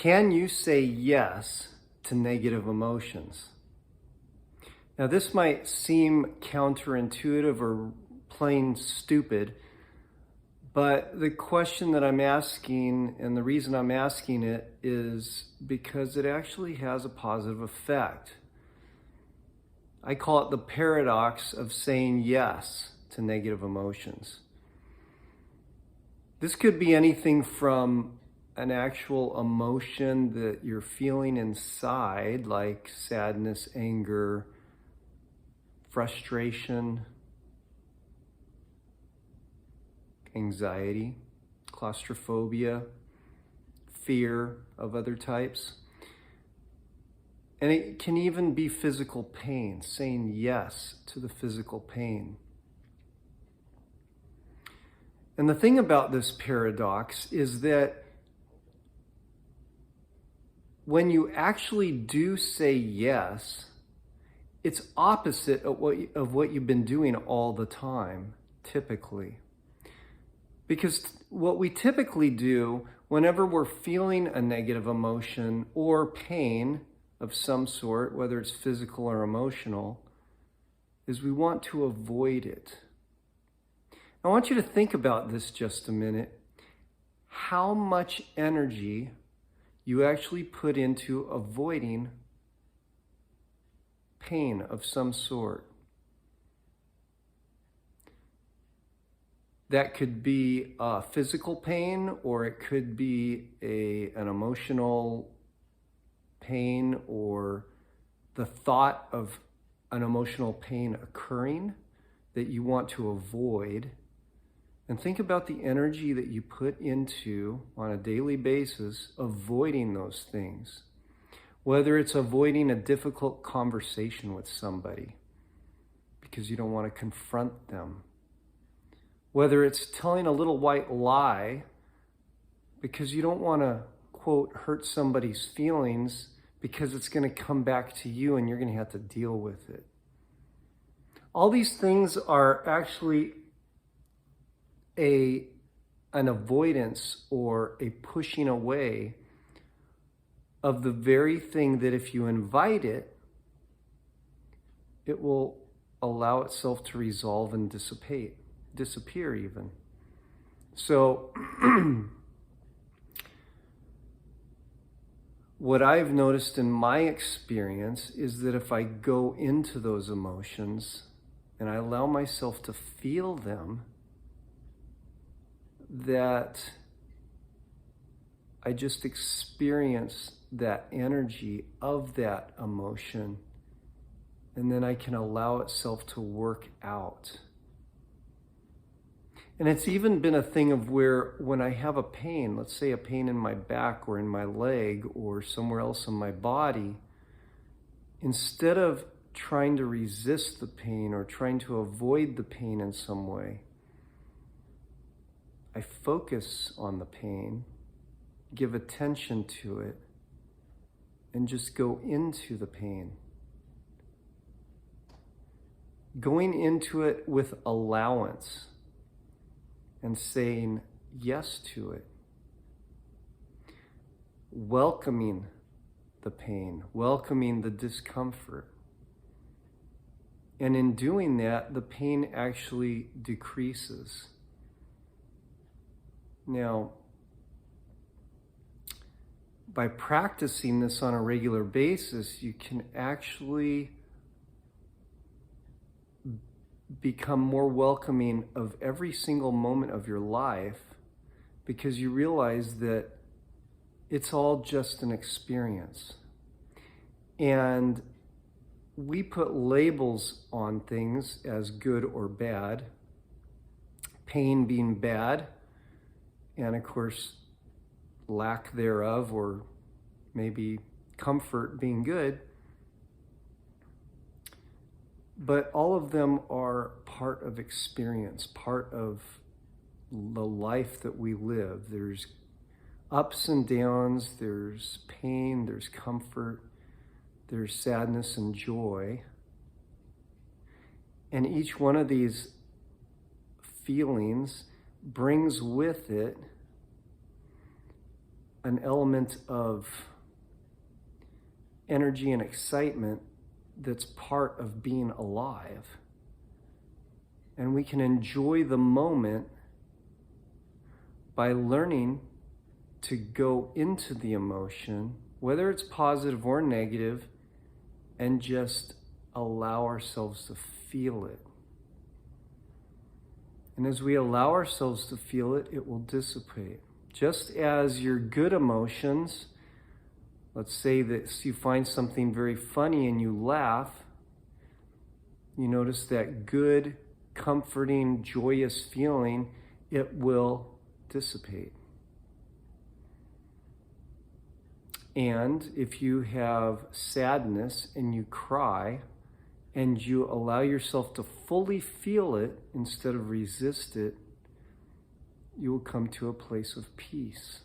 Can you say yes to negative emotions? Now, this might seem counterintuitive or plain stupid, but the question that I'm asking, and the reason I'm asking it, is because it actually has a positive effect. I call it the paradox of saying yes to negative emotions. This could be anything from an actual emotion that you're feeling inside, like sadness, anger, frustration, anxiety, claustrophobia, fear of other types. And it can even be physical pain, saying yes to the physical pain. And the thing about this paradox is that when you actually do say yes, it's opposite of what you've been doing all the time, typically. Because what we typically do whenever we're feeling a negative emotion or pain of some sort, whether it's physical or emotional, is we want to avoid it. I want you to think about this just a minute. How much energy you actually put into avoiding pain of some sort. That could be physical pain, or it could be an emotional pain, or the thought of an emotional pain occurring that you want to avoid. And think about the energy that you put into, on a daily basis, avoiding those things. Whether it's avoiding a difficult conversation with somebody because you don't want to confront them. Whether it's telling a little white lie because you don't want to, quote, hurt somebody's feelings because it's going to come back to you and you're going to have to deal with it. All these things are actually an avoidance or a pushing away of the very thing that if you invite it, it will allow itself to resolve and disappear even. So what I've noticed in my experience is that if I go into those emotions and I allow myself to feel them, that I just experience that energy of that emotion, and then I can allow itself to work out. And it's even been a thing of where when I have a pain, let's say a pain in my back or in my leg or somewhere else in my body, instead of trying to resist the pain or trying to avoid the pain in some way, I focus on the pain, give attention to it, and just go into the pain. Going into it with allowance and saying yes to it. Welcoming the pain, welcoming the discomfort. And in doing that, the pain actually decreases. Now, by practicing this on a regular basis, you can actually become more welcoming of every single moment of your life, because you realize that it's all just an experience. And we put labels on things as good or bad, pain being bad, and of course, lack thereof, or maybe comfort being good. But all of them are part of experience, part of the life that we live. There's ups and downs, there's pain, there's comfort, there's sadness and joy. And each one of these feelings brings with it an element of energy and excitement that's part of being alive. And we can enjoy the moment by learning to go into the emotion, whether it's positive or negative, and just allow ourselves to feel it. And as we allow ourselves to feel it, it will dissipate. Just as your good emotions, let's say that you find something very funny and you laugh, you notice that good, comforting, joyous feeling, it will dissipate. And if you have sadness and you cry and you allow yourself to fully feel it instead of resist it, you will come to a place of peace.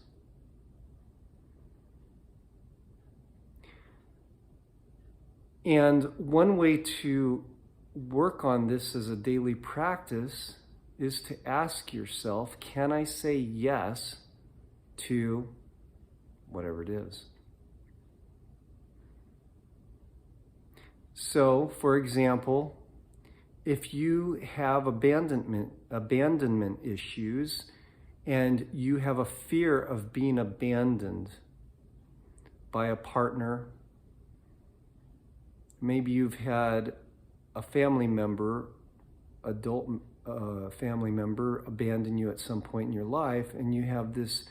And one way to work on this as a daily practice is to ask yourself, can I say yes to whatever it is? So, for example, if you have abandonment issues and you have a fear of being abandoned by a partner, maybe you've had a family member, adult family member, abandon you at some point in your life, and you have this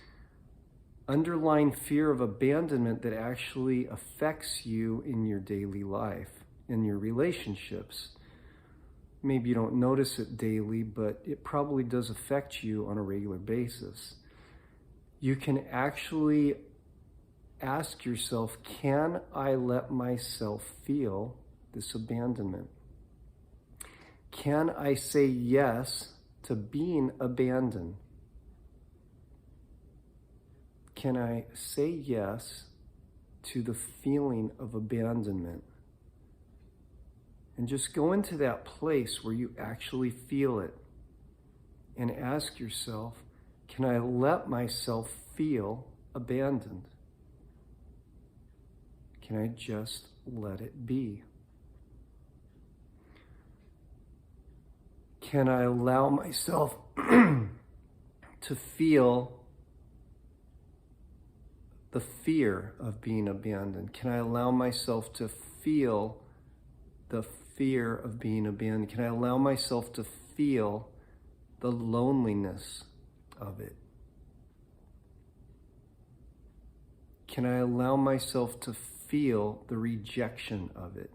underlying fear of abandonment that actually affects you in your daily life, in your relationships. Maybe you don't notice it daily, but it probably does affect you on a regular basis. You can actually ask yourself, can I let myself feel this abandonment? Can I say yes to being abandoned? Can I say yes to the feeling of abandonment? And just go into that place where you actually feel it and ask yourself, can I let myself feel abandoned? Can I just let it be? Can I allow myself to feel the fear of being abandoned? Can I allow myself to feel the fear of being abandoned? Can I allow myself to feel the loneliness of it? Can I allow myself to feel the rejection of it?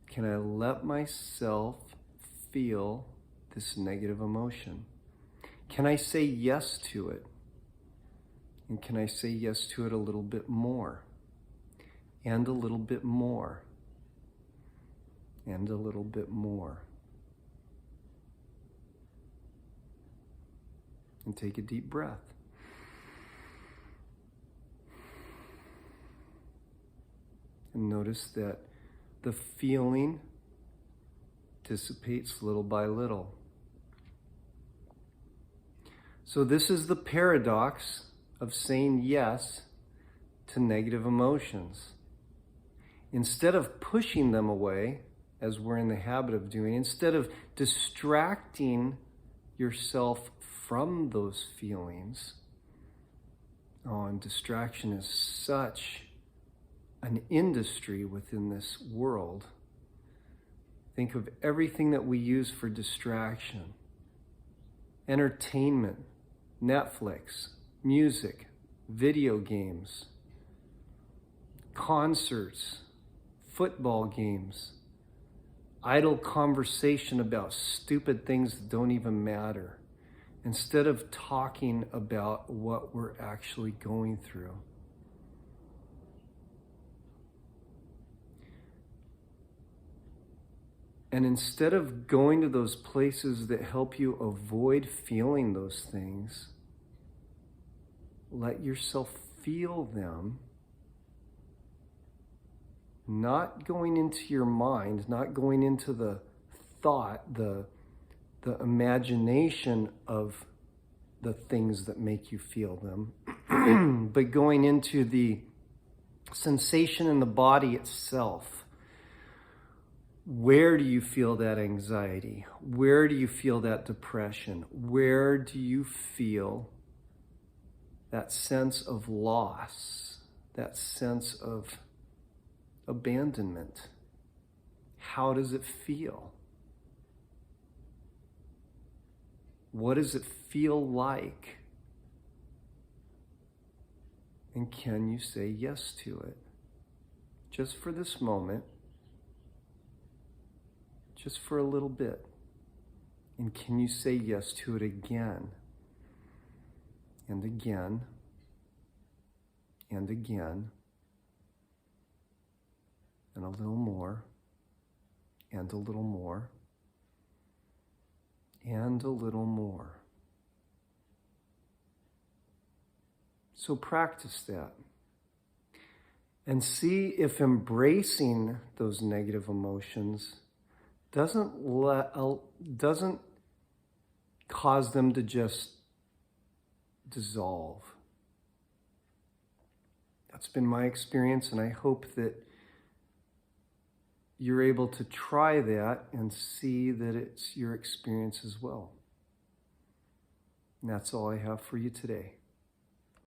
Can I let myself feel this negative emotion? Can I say yes to it? And can I say yes to it a little bit more? And a little bit more? And a little bit more? And take a deep breath. And notice that the feeling dissipates little by little. So this is the paradox of saying yes to negative emotions. Instead of pushing them away, as we're in the habit of doing, instead of distracting yourself from those feelings, and distraction is such an industry within this world. Think of everything that we use for distraction. Entertainment, Netflix, music, video games, concerts, football games, idle conversation about stupid things that don't even matter, instead of talking about what we're actually going through. And instead of going to those places that help you avoid feeling those things, let yourself feel them, not going into your mind, not going into the thought, the imagination of the things that make you feel them, but going into the sensation in the body itself. Where do you feel that anxiety? Where do you feel that depression? Where do you feel that sense of loss, that sense of abandonment? How does it feel? What does it feel like? And can you say yes to it? Just for this moment, just for a little bit. And can you say yes to it again and again and again and a little more and a little more and a little more? So practice that and see if embracing those negative emotions doesn't cause them to just dissolve. That's been my experience, and I hope that you're able to try that and see that it's your experience as well. And that's all I have for you today.